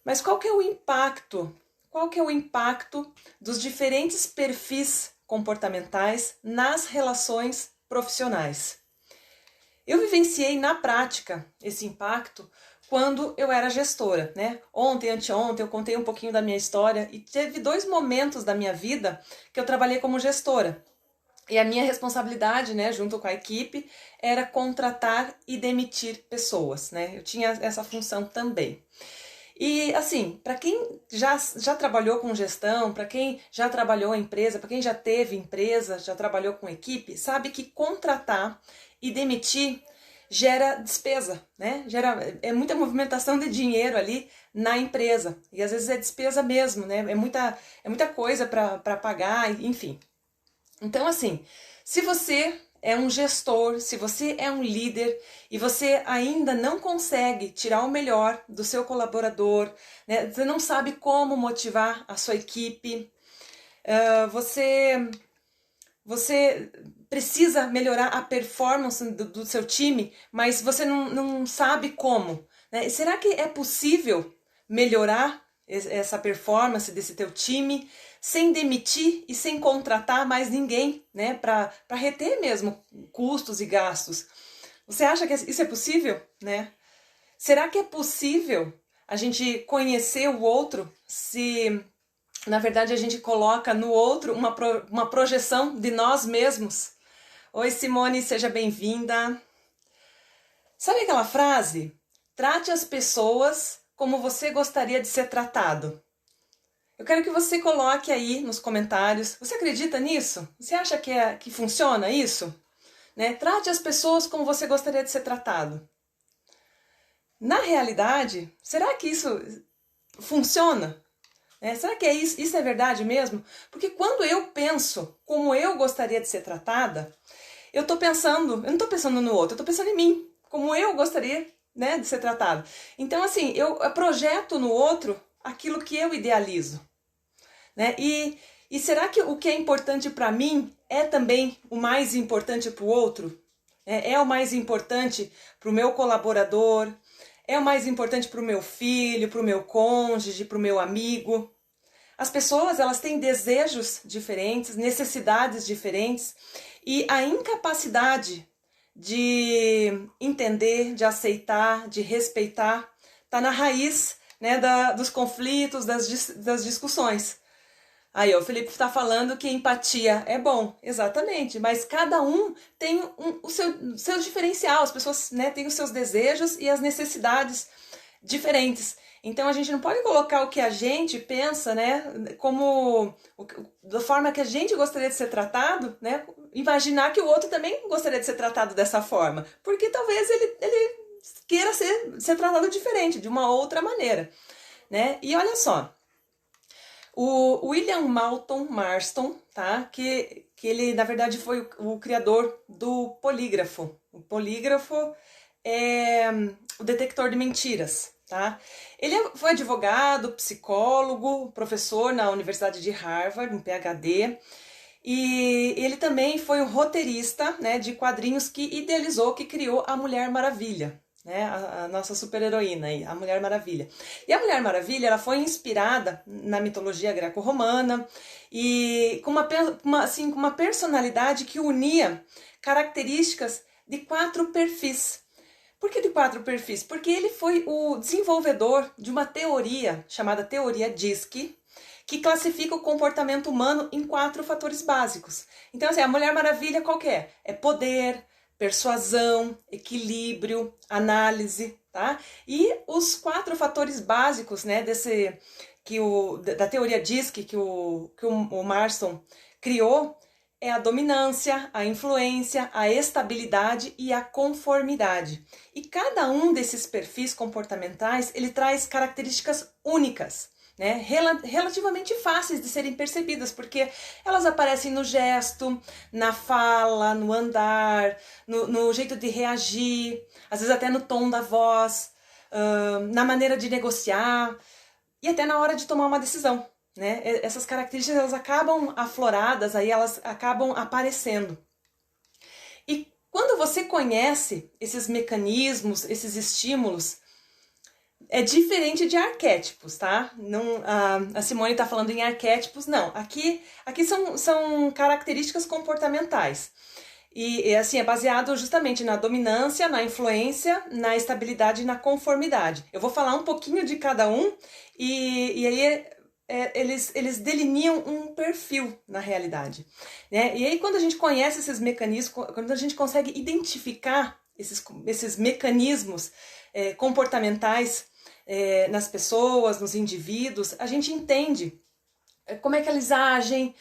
Mas qual que é o impacto? Qual que é o impacto dos diferentes perfis comportamentais nas relações profissionais? Eu vivenciei na prática esse impacto quando eu era gestora, né? Ontem, anteontem, eu contei um pouquinho da minha história e teve 2 momentos da minha vida que eu trabalhei como gestora. E a minha responsabilidade, né, junto com a equipe, era contratar e demitir pessoas, né? Eu tinha essa função também. E assim, para quem já trabalhou com gestão, para quem já trabalhou em empresa, para quem já teve empresa, já trabalhou com equipe, sabe que contratar e demitir gera despesa, né? É muita movimentação de dinheiro ali na empresa. E às vezes é despesa mesmo, né? É muita coisa para pagar, enfim. Então, assim, se você é um gestor, se você é um líder e você ainda não consegue tirar o melhor do seu colaborador, né, você não sabe como motivar a sua equipe, você precisa melhorar a performance do seu time, mas você não sabe como, né? Será que é possível melhorar essa performance desse teu time sem demitir e sem contratar mais ninguém, né? Para reter mesmo custos e gastos. Você acha que isso é possível, né? Será que é possível a gente conhecer o outro se na verdade a gente coloca no outro uma projeção de nós mesmos? Oi, Simone, seja bem-vinda. Sabe aquela frase? Trate as pessoas como você gostaria de ser tratado. Eu quero que você coloque aí nos comentários. Você acredita nisso? Você acha que funciona isso? Né? Trate as pessoas como você gostaria de ser tratado. Na realidade, será que isso funciona? Será que isso é verdade mesmo? Porque quando eu penso como eu gostaria de ser tratada, eu não estou pensando no outro, eu estou pensando em mim, como eu gostaria, né, de ser tratado. Então, assim, eu projeto no outro aquilo que eu idealizo, né? E será que o que é importante para mim é também o mais importante para o outro? É o mais importante para o meu colaborador? É o mais importante para o meu filho, para o meu cônjuge, para o meu amigo? As pessoas, elas têm desejos diferentes, necessidades diferentes, e a incapacidade de entender, de aceitar, de respeitar, está na raiz, né, dos conflitos, das discussões. Aí, ó, o Felipe está falando que empatia é bom, exatamente, mas cada um tem o seu diferencial, as pessoas, né, têm os seus desejos e as necessidades diferentes. Então a gente não pode colocar o que a gente pensa, né, como da forma que a gente gostaria de ser tratado, né, imaginar que o outro também gostaria de ser tratado dessa forma, porque talvez ele queira ser tratado diferente, de uma outra maneira, né? E olha só, o William Moulton Marston, tá? Que ele, na verdade, foi o criador do polígrafo. O polígrafo é o detector de mentiras, tá? Ele foi advogado, psicólogo, professor na Universidade de Harvard, um PhD, e ele também foi um roteirista, né, de quadrinhos que idealizou, que criou a Mulher Maravilha, né, a nossa super-heroína aí, a Mulher Maravilha. E a Mulher Maravilha, ela foi inspirada na mitologia greco-romana e com uma personalidade que unia características de 4 perfis. Por que de 4 perfis? Porque ele foi o desenvolvedor de uma teoria chamada teoria DISC, que classifica o comportamento humano em 4 fatores básicos. Então, assim, a Mulher Maravilha qual que é? É poder, persuasão, equilíbrio, análise, tá? E os 4 fatores básicos, né, da teoria DISC que o Marston criou é a dominância, a influência, a estabilidade e a conformidade. E cada um desses perfis comportamentais, ele traz características únicas, né, relativamente fáceis de serem percebidas, porque elas aparecem no gesto, na fala, no andar, no jeito de reagir, às vezes até no tom da voz, na maneira de negociar e até na hora de tomar uma decisão, né? Essas características, elas acabam afloradas, aí elas acabam aparecendo. E quando você conhece esses mecanismos, esses estímulos, é diferente de arquétipos, tá? Não, a Simone tá falando em arquétipos, não. Aqui são características comportamentais. E assim, é baseado justamente na dominância, na influência, na estabilidade e na conformidade. Eu vou falar um pouquinho de cada um e aí eles delineam um perfil na realidade, né? E aí quando a gente conhece esses mecanismos, quando a gente consegue identificar esses mecanismos comportamentais nas pessoas, nos indivíduos, a gente entende como é que eles agem,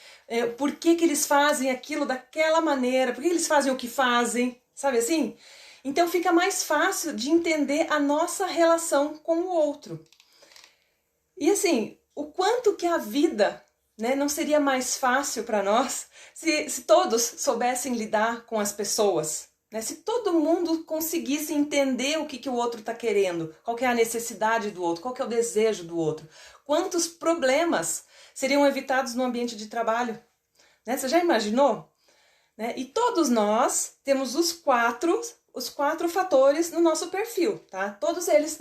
por que que eles fazem aquilo daquela maneira, por que eles fazem o que fazem, sabe assim? Então fica mais fácil de entender a nossa relação com o outro. E assim, o quanto que a vida, né, não seria mais fácil para nós se todos soubessem lidar com as pessoas, né? Se todo mundo conseguisse entender o que o outro está querendo, qual que é a necessidade do outro, qual que é o desejo do outro. Quantos problemas seriam evitados no ambiente de trabalho? Né? Você já imaginou? Né? E todos nós temos os quatro fatores no nosso perfil, tá? Todos eles,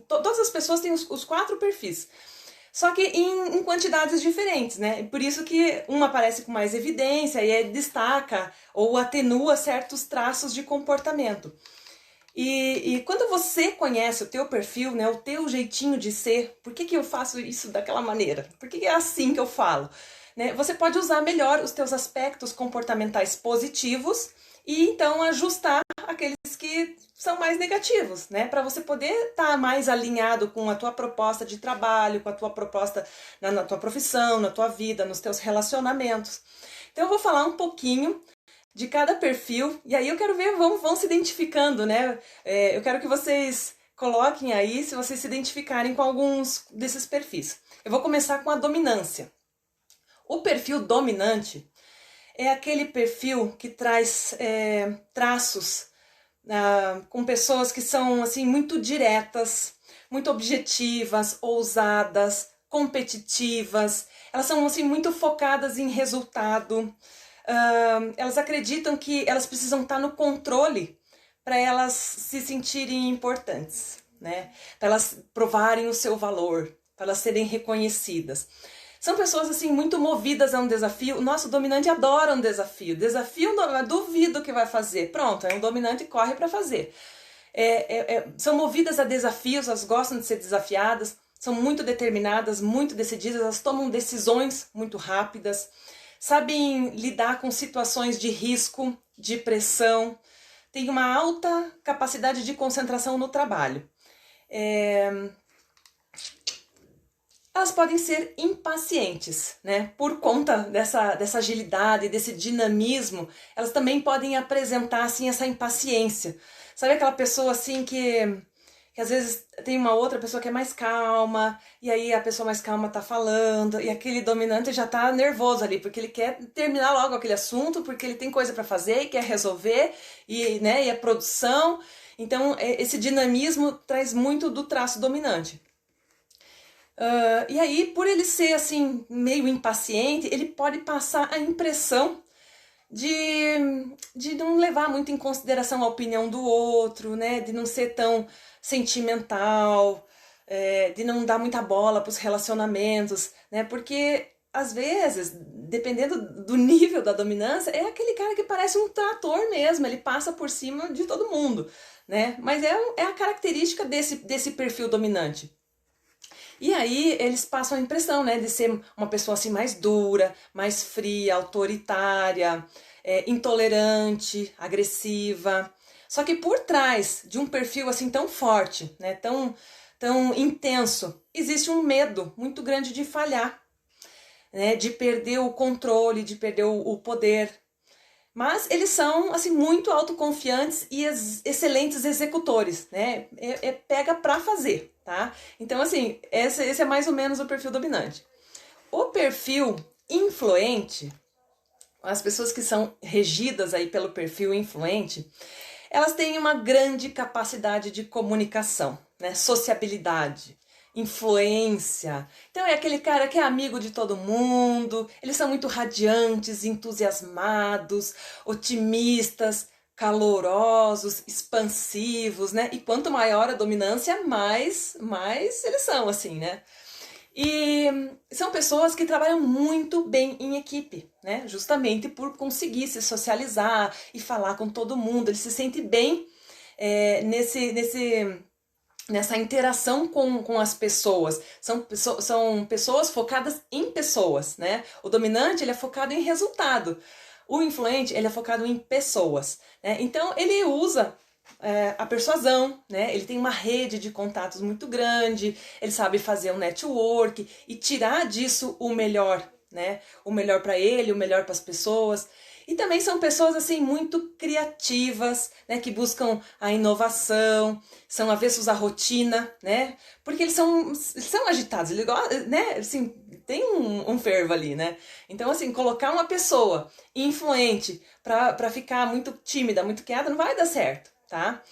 todas as pessoas têm os quatro perfis. Só que em quantidades diferentes, né? Por isso que uma aparece com mais evidência e destaca ou atenua certos traços de comportamento. E quando você conhece o teu perfil, né, o teu jeitinho de ser, por que eu faço isso daquela maneira? Por que é assim que eu falo? Né? Você pode usar melhor os teus aspectos comportamentais positivos e então ajustar aqueles que são mais negativos, né? Para você poder estar mais alinhado com a tua proposta de trabalho, com a tua proposta na tua profissão, na tua vida, nos teus relacionamentos. Então eu vou falar um pouquinho de cada perfil, e aí eu quero ver, vão se identificando, né? Eu quero que vocês coloquem aí se vocês se identificarem com alguns desses perfis. Eu vou começar com a dominância. O perfil dominante é aquele perfil que traz traços com pessoas que são assim muito diretas, muito objetivas, ousadas, competitivas. Elas são assim muito focadas em resultado. Elas acreditam que elas precisam estar no controle para elas se sentirem importantes, né? Para elas provarem o seu valor, para elas serem reconhecidas. São pessoas assim muito movidas a um desafio. O nosso dominante adora um desafio. Desafio, duvido que vai fazer. Pronto, é um dominante e corre para fazer. São movidas a desafios, elas gostam de ser desafiadas, são muito determinadas, muito decididas, elas tomam decisões muito rápidas, sabem lidar com situações de risco, de pressão, têm uma alta capacidade de concentração no trabalho. Elas podem ser impacientes, né? Por conta dessa agilidade, desse dinamismo, elas também podem apresentar assim essa impaciência. Sabe aquela pessoa assim que às vezes tem uma outra pessoa que é mais calma, e aí a pessoa mais calma tá falando, e aquele dominante já tá nervoso ali, porque ele quer terminar logo aquele assunto, porque ele tem coisa para fazer e quer resolver, e a produção. Então, esse dinamismo traz muito do traço dominante. E aí, por ele ser assim, meio impaciente, ele pode passar a impressão de não levar muito em consideração a opinião do outro, né? De não ser tão sentimental, de não dar muita bola para os relacionamentos, né? Porque às vezes, dependendo do nível da dominância, é aquele cara que parece um trator mesmo, ele passa por cima de todo mundo, né? Mas é a característica desse perfil dominante. E aí eles passam a impressão, né, de ser uma pessoa assim mais dura, mais fria, autoritária, intolerante, agressiva. Só que por trás de um perfil assim tão forte, né, tão intenso, existe um medo muito grande de falhar, né, de perder o controle, de perder o poder. Mas eles são assim muito autoconfiantes e excelentes executores, né? Pega pra fazer, tá? Então assim, esse é mais ou menos o perfil dominante. O perfil influente, as pessoas que são regidas aí pelo perfil influente, elas têm uma grande capacidade de comunicação, né? Sociabilidade, influência. Então é aquele cara que é amigo de todo mundo, eles são muito radiantes, entusiasmados, otimistas, calorosos, expansivos, né? E quanto maior a dominância, mais eles são, assim, né? E são pessoas que trabalham muito bem em equipe, né? Justamente por conseguir se socializar e falar com todo mundo. Eles se sentem bem nessa interação com as pessoas. São pessoas focadas em pessoas, né? O dominante, ele é focado em resultado. O influente, ele é focado em pessoas, né? Então, ele usa a persuasão, né? Ele tem uma rede de contatos muito grande, ele sabe fazer um network e tirar disso o melhor, né? O melhor para ele, o melhor para as pessoas. E também são pessoas assim muito criativas, né, que buscam a inovação, são avessos à rotina, né? Porque eles são agitados, eles, né, assim, tem um fervo ali, né? Então, assim, colocar uma pessoa influente para ficar muito tímida, muito quieta, não vai dar certo, tá?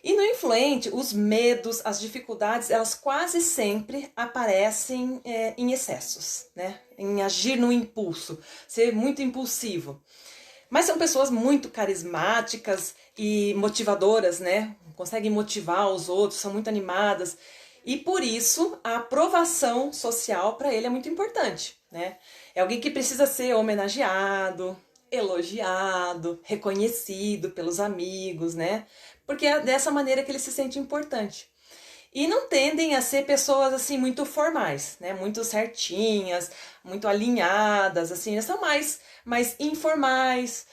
E no influente, os medos, as dificuldades, elas quase sempre aparecem em excessos, né? Em agir no impulso, ser muito impulsivo. Mas são pessoas muito carismáticas e motivadoras, né? Conseguem motivar os outros, são muito animadas. E por isso a aprovação social para ele é muito importante, né? É alguém que precisa ser homenageado, elogiado, reconhecido pelos amigos, né? Porque é dessa maneira que ele se sente importante. E não tendem a ser pessoas assim muito formais, né? Muito certinhas, muito alinhadas, assim, elas são mais informais,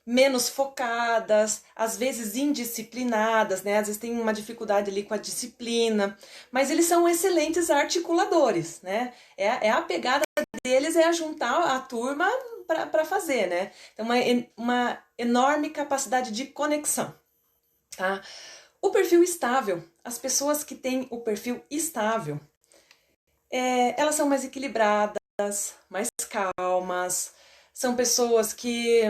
menos focadas, às vezes indisciplinadas, né? Às vezes tem uma dificuldade ali com a disciplina, mas eles são excelentes articuladores, né? A pegada deles é juntar a turma para fazer, né? Então, uma enorme capacidade de conexão, tá? O perfil estável, as pessoas que têm o perfil estável, elas são mais equilibradas, mais calmas, são pessoas que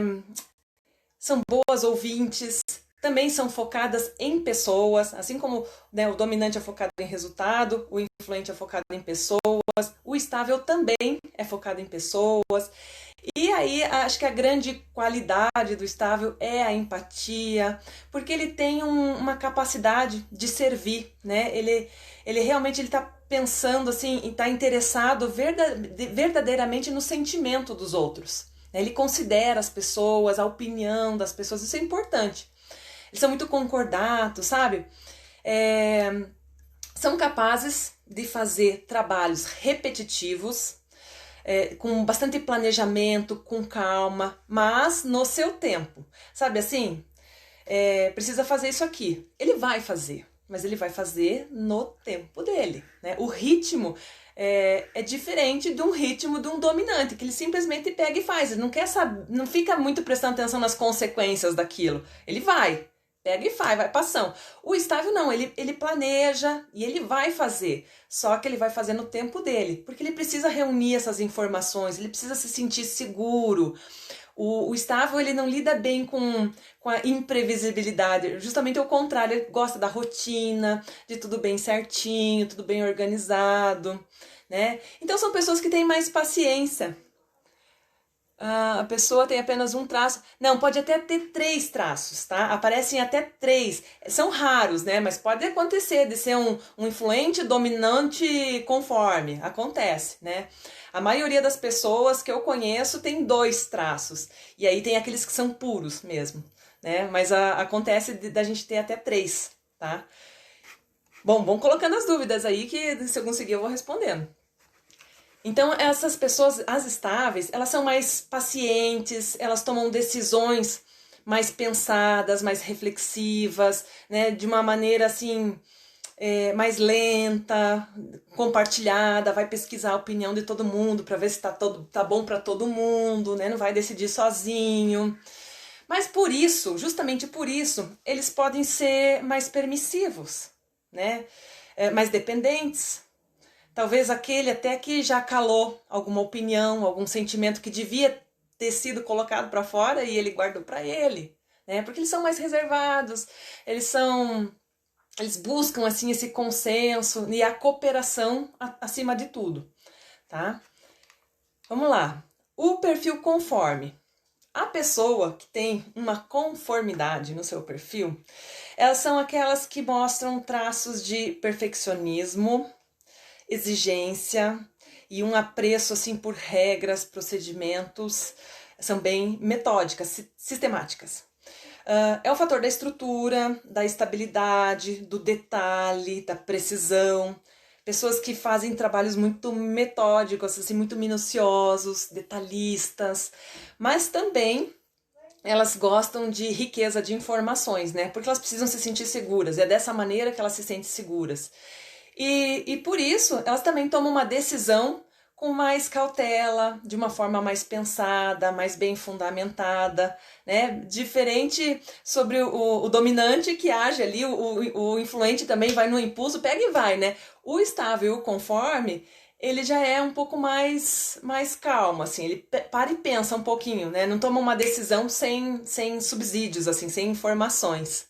são boas ouvintes, também são focadas em pessoas, assim como, né, o dominante é focado em resultado, o influente é focado em pessoas, o estável também é focado em pessoas. E aí, acho que a grande qualidade do estável é a empatia, porque ele tem uma capacidade de servir, né? Ele realmente está pensando assim, está interessado verdadeiramente no sentimento dos outros. Né? Ele considera as pessoas, a opinião das pessoas, isso é importante. Eles são muito concordatos, sabe? São capazes de fazer trabalhos repetitivos, com bastante planejamento, com calma, mas no seu tempo. Sabe assim? Precisa fazer isso aqui. Ele vai fazer, mas ele vai fazer no tempo dele. Né? O ritmo é diferente de um ritmo de um dominante, que ele simplesmente pega e faz. Ele não quer saber, não fica muito prestando atenção nas consequências daquilo. Ele vai. Pega e faz, vai passando. O estável não, ele planeja e ele vai fazer. Só que ele vai fazer no tempo dele, porque ele precisa reunir essas informações, ele precisa se sentir seguro. O estável, ele não lida bem com a imprevisibilidade, justamente o contrário, ele gosta da rotina, de tudo bem certinho, tudo bem organizado, né? Então são pessoas que têm mais paciência. A pessoa tem apenas um traço. Não, pode até ter 3 traços, tá? Aparecem até 3. São raros, né? Mas pode acontecer de ser um influente, dominante, conforme. Acontece, né? A maioria das pessoas que eu conheço tem 2 traços. E aí tem aqueles que são puros mesmo, né? Mas acontece da gente ter até 3, tá? Bom, vão colocando as dúvidas aí que se eu conseguir eu vou respondendo. Então, essas pessoas, as estáveis, elas são mais pacientes, elas tomam decisões mais pensadas, mais reflexivas, né? De uma maneira assim, mais lenta, compartilhada, vai pesquisar a opinião de todo mundo para ver se tá bom para todo mundo, né? Não vai decidir sozinho. Mas por isso, justamente por isso, eles podem ser mais permissivos, né? Mais dependentes. Talvez aquele até que já calou alguma opinião, algum sentimento que devia ter sido colocado para fora e ele guardou para ele, né? Porque eles são mais reservados, eles buscam assim esse consenso e a cooperação acima de tudo, tá? Vamos lá. O perfil conforme. A pessoa que tem uma conformidade no seu perfil, elas são aquelas que mostram traços de perfeccionismo, exigência e um apreço assim por regras, procedimentos, são bem metódicas, sistemáticas. É o fator da estrutura, da estabilidade, do detalhe, da precisão. Pessoas que fazem trabalhos muito metódicos, assim, muito minuciosos, detalhistas, mas também elas gostam de riqueza de informações, né? Porque elas precisam se sentir seguras, é dessa maneira que elas se sentem seguras. E por isso, elas também tomam uma decisão com mais cautela, de uma forma mais pensada, mais bem fundamentada, né? Diferente sobre o dominante que age ali, o influente também vai no impulso, pega e vai, né? O estável, o conforme, ele já é um pouco mais calmo, assim, ele para e pensa um pouquinho, né? Não toma uma decisão sem subsídios, assim, sem informações.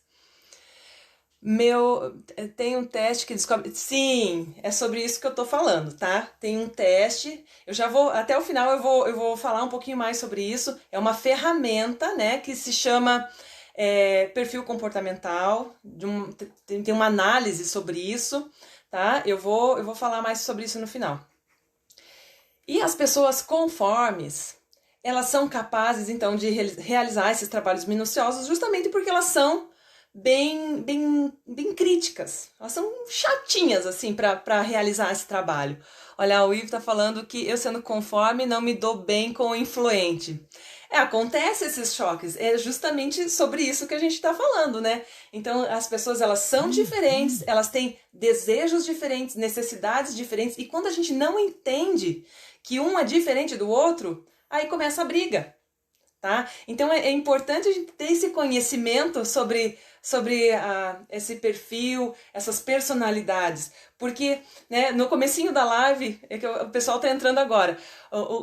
Tem um teste que descobre. Sim, é sobre isso que eu tô falando, tá? Tem um teste. Eu já vou. Até o final eu vou falar um pouquinho mais sobre isso. É uma ferramenta, né? Que se chama perfil comportamental. Tem uma análise sobre isso, tá? Eu vou falar mais sobre isso no final. E as pessoas conformes, elas são capazes, então, de realizar esses trabalhos minuciosos justamente porque elas são bem críticas. Elas são chatinhas, assim, para realizar esse trabalho. Olha, o Ivo tá falando que eu sendo conforme não me dou bem com o influente. Acontece esses choques. É justamente sobre isso que a gente tá falando, né? Então, as pessoas, elas são diferentes, elas têm desejos diferentes, necessidades diferentes, e quando a gente não entende que um é diferente do outro, aí começa a briga. Tá? Então é importante a gente ter esse conhecimento sobre esse perfil, essas personalidades, porque, né, no comecinho da live, é que o pessoal tá entrando agora,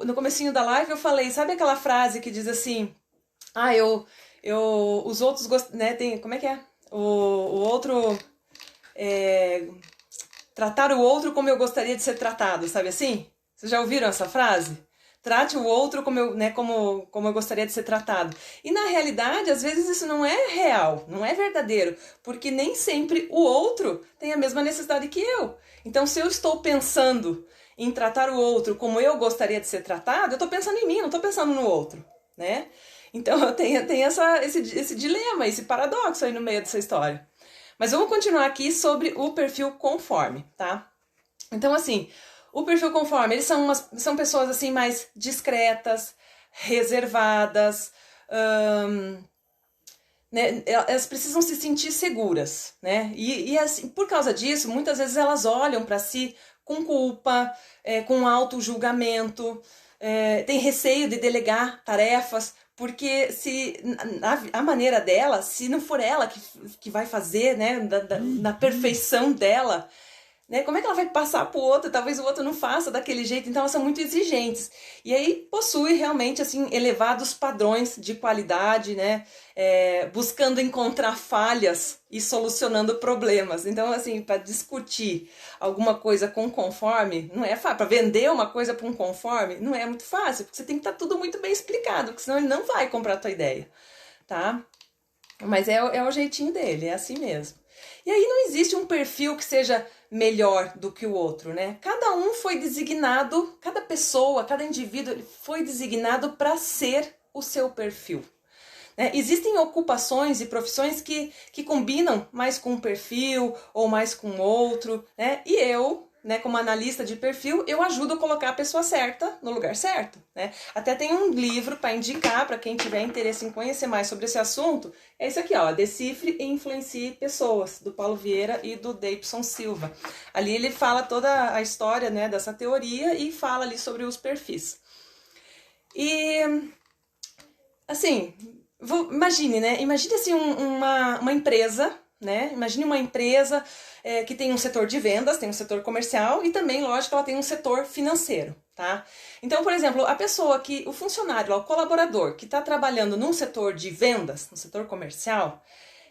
no comecinho da live eu falei, sabe aquela frase que diz assim, os outros né, tem, como é que é? O outro, tratar o outro como eu gostaria de ser tratado, sabe assim? Vocês já ouviram essa frase? Trate o outro como eu gostaria de ser tratado. E na realidade, às vezes isso não é real, não é verdadeiro, porque nem sempre o outro tem a mesma necessidade que eu. Então, se eu estou pensando em tratar o outro como eu gostaria de ser tratado, eu estou pensando em mim, não estou pensando no outro, né? Então, tem esse dilema, esse paradoxo aí no meio dessa história. Mas vamos continuar aqui sobre o perfil conforme, tá? Então, assim, o perfil conforme, eles são pessoas assim mais discretas, reservadas, né? Elas precisam se sentir seguras, né? E assim, por causa disso, muitas vezes elas olham para si com culpa, com auto-julgamento, tem receio de delegar tarefas, porque se a maneira dela, se não for ela que vai fazer, né, na perfeição dela, né? Como é que ela vai passar para o outro? Talvez o outro não faça daquele jeito, então elas são muito exigentes. E aí possui realmente assim elevados padrões de qualidade, né? Buscando encontrar falhas e solucionando problemas. Então, assim, para discutir alguma coisa com conforme, não é fácil. Para vender uma coisa para um conforme, não é muito fácil, porque você tem que estar tudo muito bem explicado, porque senão ele não vai comprar a tua ideia, tá? Mas é o jeitinho dele, é assim mesmo. E aí não existe um perfil que seja melhor do que o outro, né? Cada um foi designado, cada pessoa, cada indivíduo foi designado para ser o seu perfil. Existem ocupações e profissões que combinam mais com um perfil ou mais com outro, né? E eu, né, como analista de perfil, eu ajudo a colocar a pessoa certa no lugar certo, né? Até tem um livro para indicar para quem tiver interesse em conhecer mais sobre esse assunto, é esse aqui, ó, Decifre e Influencie Pessoas, do Paulo Vieira e do Deipson Silva. Ali ele fala toda a história, né, dessa teoria e fala ali sobre os perfis. E, assim, imagine, né? Imagine assim uma empresa, né? Imagine uma empresa que tem um setor de vendas, tem um setor comercial e também, lógico, ela tem um setor financeiro, tá? Então, por exemplo, o funcionário, o colaborador que está trabalhando num setor de vendas, no setor comercial,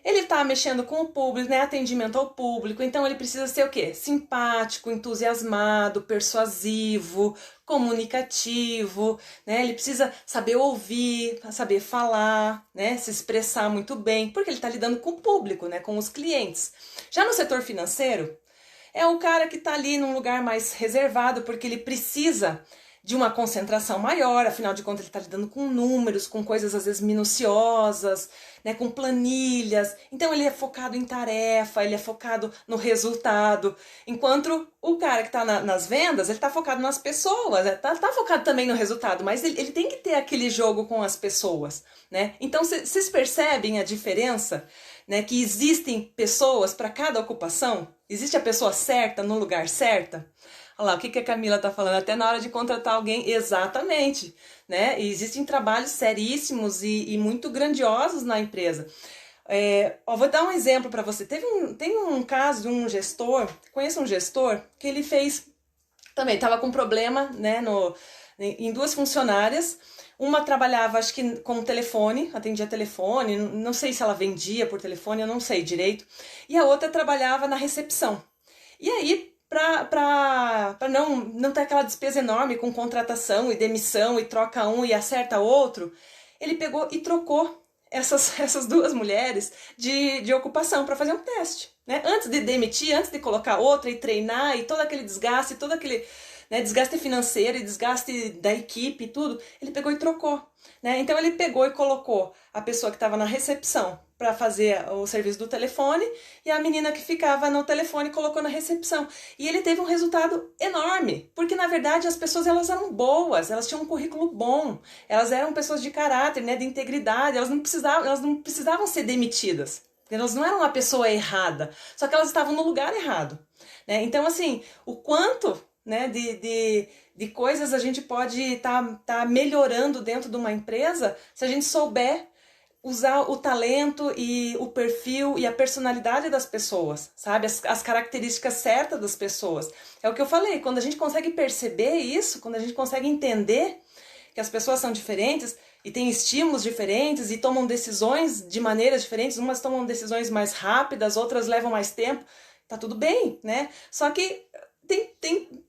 Ele tá mexendo com o público, né? Atendimento ao público, então ele precisa ser o quê? Simpático, entusiasmado, persuasivo, comunicativo, né? Ele precisa saber ouvir, saber falar, né? Se expressar muito bem, porque ele está lidando com o público, né? Com os clientes. Já no setor financeiro, é o cara que está ali num lugar mais reservado, porque ele precisa de uma concentração maior, afinal de contas ele está lidando com números, com coisas às vezes minuciosas, né, com planilhas, então ele é focado em tarefa, ele é focado no resultado, enquanto o cara que está nas vendas, ele está focado nas pessoas, tá focado também no resultado, mas ele tem que ter aquele jogo com as pessoas, né? Então vocês percebem a diferença, né, que existem pessoas para cada ocupação? Existe a pessoa certa no lugar certo? Olha lá, o que a Camila está falando? Até na hora de contratar alguém, exatamente, né? E existem trabalhos seríssimos e muito grandiosos na empresa. Vou dar um exemplo para você. Tem um caso de um gestor, conheço um gestor, que ele fez, também estava com problema, né, em duas funcionárias. Uma trabalhava, acho que com telefone, atendia telefone, não sei se ela vendia por telefone, eu não sei direito. E a outra trabalhava na recepção. E aí, para não ter aquela despesa enorme com contratação e demissão e troca um e acerta outro, ele pegou e trocou essas duas mulheres de ocupação para fazer um teste, né? Antes de demitir, antes de colocar outra e treinar e todo aquele desgaste, todo aquele, né, desgaste financeiro e desgaste da equipe e tudo, ele pegou e trocou, né? Então ele pegou e colocou a pessoa que estava na recepção para fazer o serviço do telefone e a menina que ficava no telefone colocou na recepção. E ele teve um resultado enorme, porque na verdade as pessoas elas eram boas, elas tinham um currículo bom, elas eram pessoas de caráter, né, de integridade, elas não precisavam ser demitidas. Elas não eram a pessoa errada, só que elas estavam no lugar errado, né? Então assim, o quanto, né, de coisas a gente pode tá melhorando dentro de uma empresa se a gente souber usar o talento e o perfil e a personalidade das pessoas, sabe? As características certas das pessoas. É o que eu falei, quando a gente consegue perceber isso, quando a gente consegue entender que as pessoas são diferentes e têm estímulos diferentes e tomam decisões de maneiras diferentes, umas tomam decisões mais rápidas, outras levam mais tempo, tá tudo bem, né? Só que tem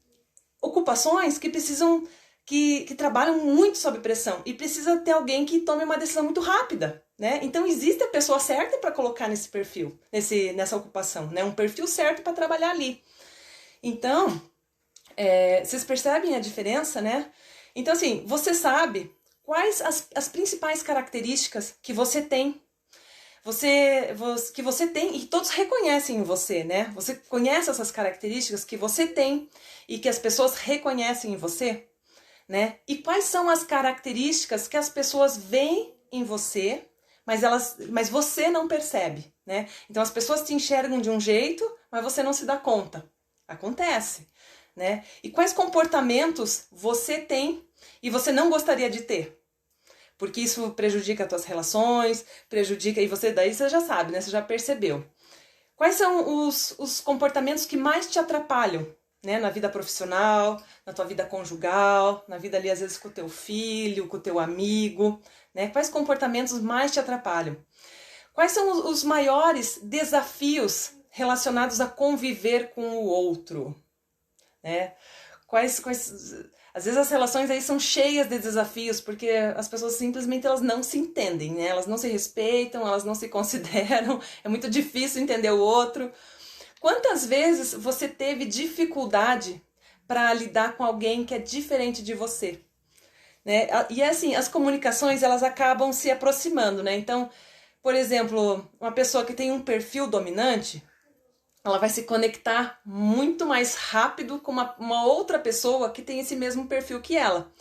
ocupações que precisam, que trabalham muito sob pressão e precisa ter alguém que tome uma decisão muito rápida, né? Então existe a pessoa certa para colocar nesse perfil, nessa ocupação, né? Um perfil certo para trabalhar ali. Então, vocês percebem a diferença, né? Então assim, você sabe quais as principais características que você tem, que você tem e todos reconhecem em você, né? Você conhece essas características que você tem e que as pessoas reconhecem em você, né? E quais são as características que as pessoas veem em você, mas você não percebe, né? Então as pessoas te enxergam de um jeito, mas você não se dá conta. Acontece, né? E quais comportamentos você tem e você não gostaria de ter? Porque isso prejudica as tuas relações, e daí você já sabe, né? Você já percebeu. Quais são os comportamentos que mais te atrapalham, né? Na vida profissional, na tua vida conjugal, na vida ali às vezes com o teu filho, com o teu amigo, né? Quais comportamentos mais te atrapalham? Quais são os maiores desafios relacionados a conviver com o outro, né? Às vezes as relações aí são cheias de desafios, porque as pessoas simplesmente elas não se entendem, né? Elas não se respeitam, elas não se consideram, é muito difícil entender o outro. Quantas vezes você teve dificuldade para lidar com alguém que é diferente de você, né? E assim, as comunicações elas acabam se aproximando, né? Então, por exemplo, uma pessoa que tem um perfil dominante, ela vai se conectar muito mais rápido com uma outra pessoa que tem esse mesmo perfil que ela.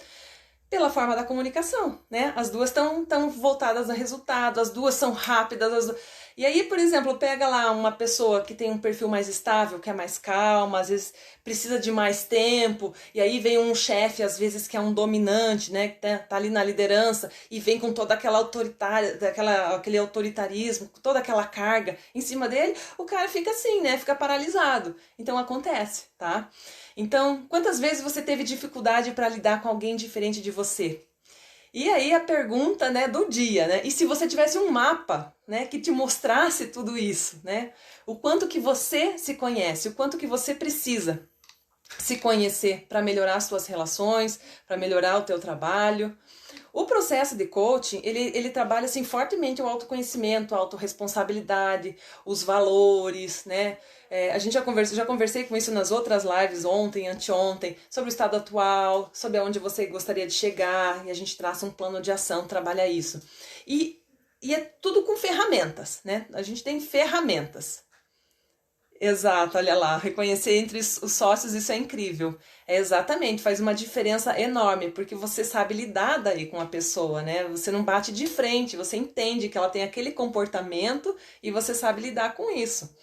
Pela forma da comunicação, né? As duas estão voltadas a resultado, as duas são rápidas. E aí, por exemplo, pega lá uma pessoa que tem um perfil mais estável, que é mais calma, às vezes precisa de mais tempo, e aí vem um chefe, às vezes, que é um dominante, né? Que tá ali na liderança, e vem com toda aquela aquele autoritarismo, toda aquela carga em cima dele, o cara fica assim, né? Fica paralisado. Então acontece, tá? Então, quantas vezes você teve dificuldade para lidar com alguém diferente de você? E aí a pergunta, né, do dia, né? E se você tivesse um mapa, né, que te mostrasse tudo isso, né? O quanto que você se conhece, o quanto que você precisa se conhecer para melhorar as suas relações, para melhorar o teu trabalho. O processo de coaching, ele trabalha assim fortemente o autoconhecimento, a autorresponsabilidade, os valores, né? A gente já conversei com isso nas outras lives ontem, anteontem, sobre o estado atual, sobre aonde você gostaria de chegar, e a gente traça um plano de ação, trabalha isso. E é tudo com ferramentas, né? A gente tem ferramentas. Exato, olha lá, reconhecer entre os sócios, isso é incrível. É exatamente, faz uma diferença enorme, porque você sabe lidar daí com a pessoa, né? Você não bate de frente, você entende que ela tem aquele comportamento e você sabe lidar com isso,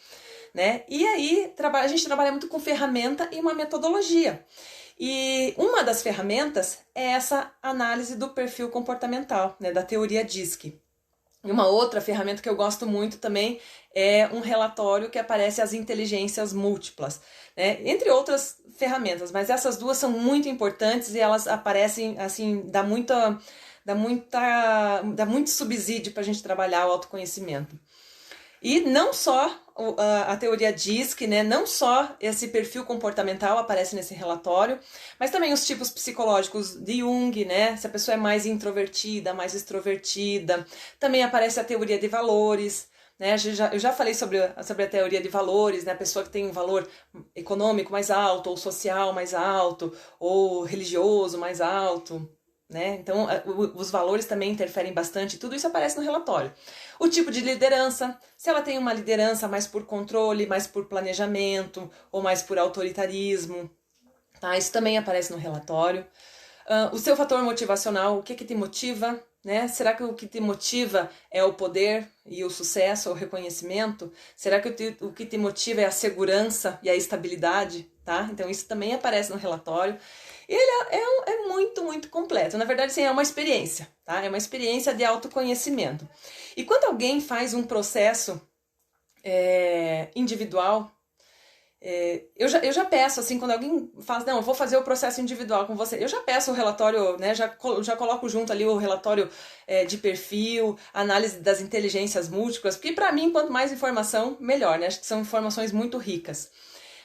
né? E aí, a gente trabalha muito com ferramenta e uma metodologia. E uma das ferramentas é essa análise do perfil comportamental, né, da teoria DISC. E uma outra ferramenta que eu gosto muito também é um relatório que aparece as inteligências múltiplas, né? Entre outras ferramentas, mas essas duas são muito importantes e elas aparecem assim, dá muito subsídio para a gente trabalhar o autoconhecimento. E não só a teoria DISC, né? Não só esse perfil comportamental aparece nesse relatório, mas também os tipos psicológicos de Jung, né? Se a pessoa é mais introvertida, mais extrovertida. Também aparece a teoria de valores, né? Eu já falei sobre a teoria de valores, né? A pessoa que tem um valor econômico mais alto, ou social mais alto, ou religioso mais alto, né? Então, os valores também interferem bastante, tudo isso aparece no relatório. O tipo de liderança, se ela tem uma liderança mais por controle, mais por planejamento, ou mais por autoritarismo, tá? Isso também aparece no relatório. O seu fator motivacional, o que te motiva, né? Será que o que te motiva é o poder e o sucesso, o reconhecimento? Será que o que te motiva é a segurança e a estabilidade, tá? Então isso também aparece no relatório. E ele é muito, muito completo. Na verdade, sim, é uma experiência, tá? É uma experiência de autoconhecimento. E quando alguém faz um processo individual, eu já peço, assim, quando alguém fala, não, eu vou fazer o processo individual com você, eu já peço o relatório, né, já coloco junto ali o relatório de perfil, análise das inteligências múltiplas, porque para mim, quanto mais informação, melhor, né? Acho que são informações muito ricas.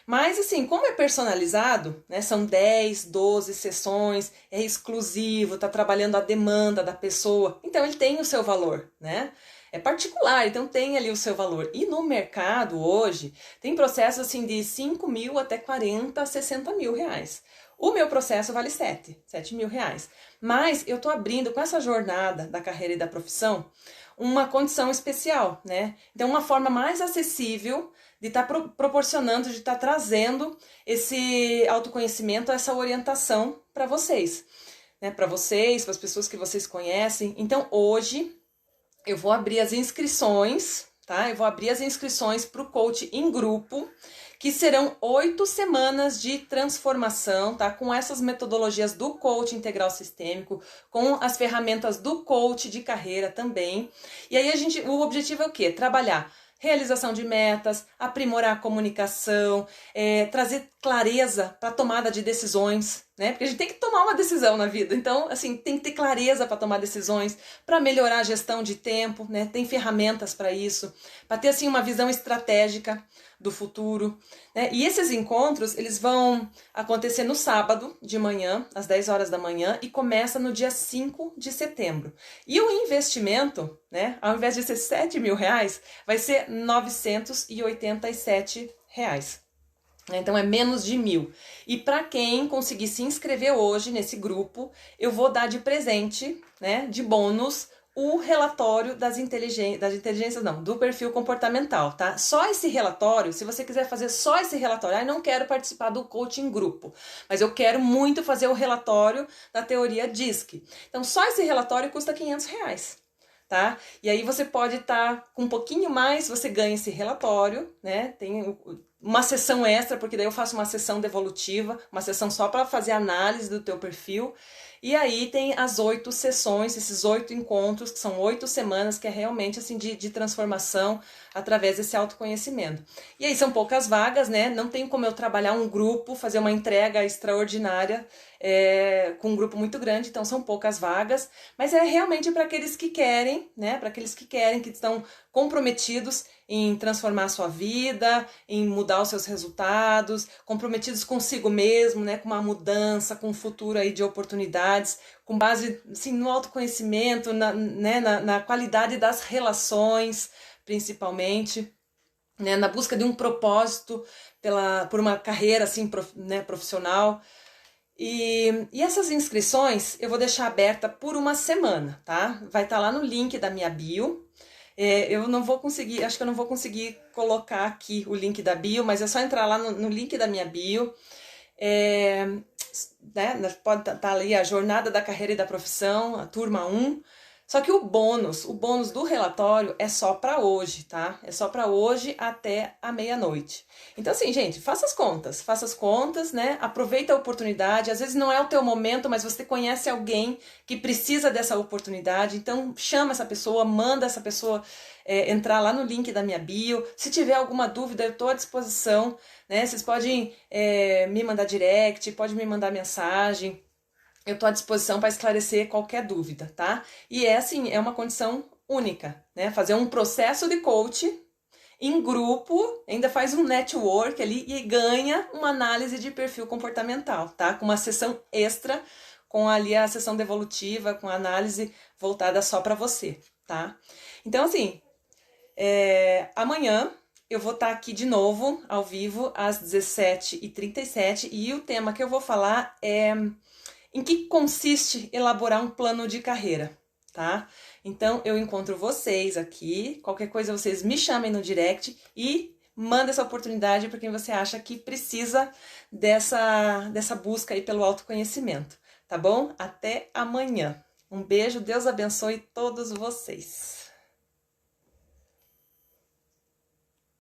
Mas, assim, como é personalizado, né, são 10, 12 sessões, é exclusivo, tá trabalhando a demanda da pessoa, então ele tem o seu valor, né? É particular, então tem ali o seu valor. E no mercado, hoje, tem processos, assim, de 5 mil até 40, 60 mil reais. O meu processo vale 7 mil reais. Mas eu tô abrindo, com essa jornada da carreira e da profissão, uma condição especial, né? Então, uma forma mais acessível de estar proporcionando, de estar trazendo esse autoconhecimento, essa orientação para vocês, né? Para vocês, para as pessoas que vocês conhecem. Então, hoje, eu vou abrir as inscrições, tá? Eu vou abrir as inscrições para o coach em grupo, que serão 8 semanas de transformação, tá? Com essas metodologias do coach integral sistêmico, com as ferramentas do coach de carreira também. E aí o objetivo é o quê? Trabalhar realização de metas, aprimorar a comunicação, trazer clareza para a tomada de decisões, né? Porque a gente tem que tomar uma decisão na vida, então, assim, tem que ter clareza para tomar decisões, para melhorar a gestão de tempo, né? Tem ferramentas para isso, para ter, assim, uma visão estratégica do futuro, né? E esses encontros, eles vão acontecer no sábado de manhã, às 10 horas da manhã, e começa no dia 5 de setembro. E o investimento, né, ao invés de ser 7 mil reais, vai ser 987 reais. Então é menos de 1.000. E para quem conseguir se inscrever hoje nesse grupo, eu vou dar de presente, né, de bônus, o relatório das inteligências, não, do perfil comportamental, tá? Só esse relatório, se você quiser fazer só esse relatório, eu não quero participar do coaching grupo, mas eu quero muito fazer o relatório da teoria DISC. Então, só esse relatório custa 500 reais, tá? E aí você pode estar com um pouquinho mais, você ganha esse relatório, né? Tem uma sessão extra, porque daí eu faço uma sessão devolutiva, uma sessão só para fazer análise do teu perfil. E aí tem as 8 sessões, esses 8 encontros, que são 8 semanas, que é realmente assim de transformação através desse autoconhecimento. E aí são poucas vagas, né? Não tem como eu trabalhar um grupo, fazer uma entrega extraordinária com um grupo muito grande, então são poucas vagas, mas é realmente para aqueles que querem, né? Para aqueles que querem, que estão comprometidos em transformar a sua vida, em mudar os seus resultados, comprometidos consigo mesmo, né? Com uma mudança, com um futuro aí de oportunidades, com base assim, no autoconhecimento, na qualidade das relações, principalmente, né? Na busca de um propósito por uma carreira assim, profissional. E essas inscrições eu vou deixar aberta por uma semana, tá? Vai estar lá no link da minha bio. Eu não vou conseguir, acho que eu não vou conseguir colocar aqui o link da bio, mas é só entrar lá no link da minha bio. Né? Pode estar ali a Jornada da Carreira e da Profissão, a turma 1. Só que o bônus do relatório é só para hoje, tá? É só para hoje até a meia-noite. Então assim, gente, faça as contas, né? Aproveita a oportunidade. Às vezes não é o teu momento, mas você conhece alguém que precisa dessa oportunidade. Então chama essa pessoa, manda essa pessoa entrar lá no link da minha bio. Se tiver alguma dúvida, eu estou à disposição, né? Vocês podem me mandar direct, pode me mandar mensagem. Eu estou à disposição para esclarecer qualquer dúvida, tá? E assim, é uma condição única, né? Fazer um processo de coach em grupo, ainda faz um network ali e ganha uma análise de perfil comportamental, tá? Com uma sessão extra, com ali a sessão devolutiva, com a análise voltada só para você, tá? Então, assim, amanhã eu vou estar aqui de novo, ao vivo, às 17h37, e o tema que eu vou falar é em que consiste elaborar um plano de carreira, tá? Então, eu encontro vocês aqui, qualquer coisa vocês me chamem no direct e manda essa oportunidade para quem você acha que precisa dessa busca aí pelo autoconhecimento, tá bom? Até amanhã. Um beijo, Deus abençoe todos vocês.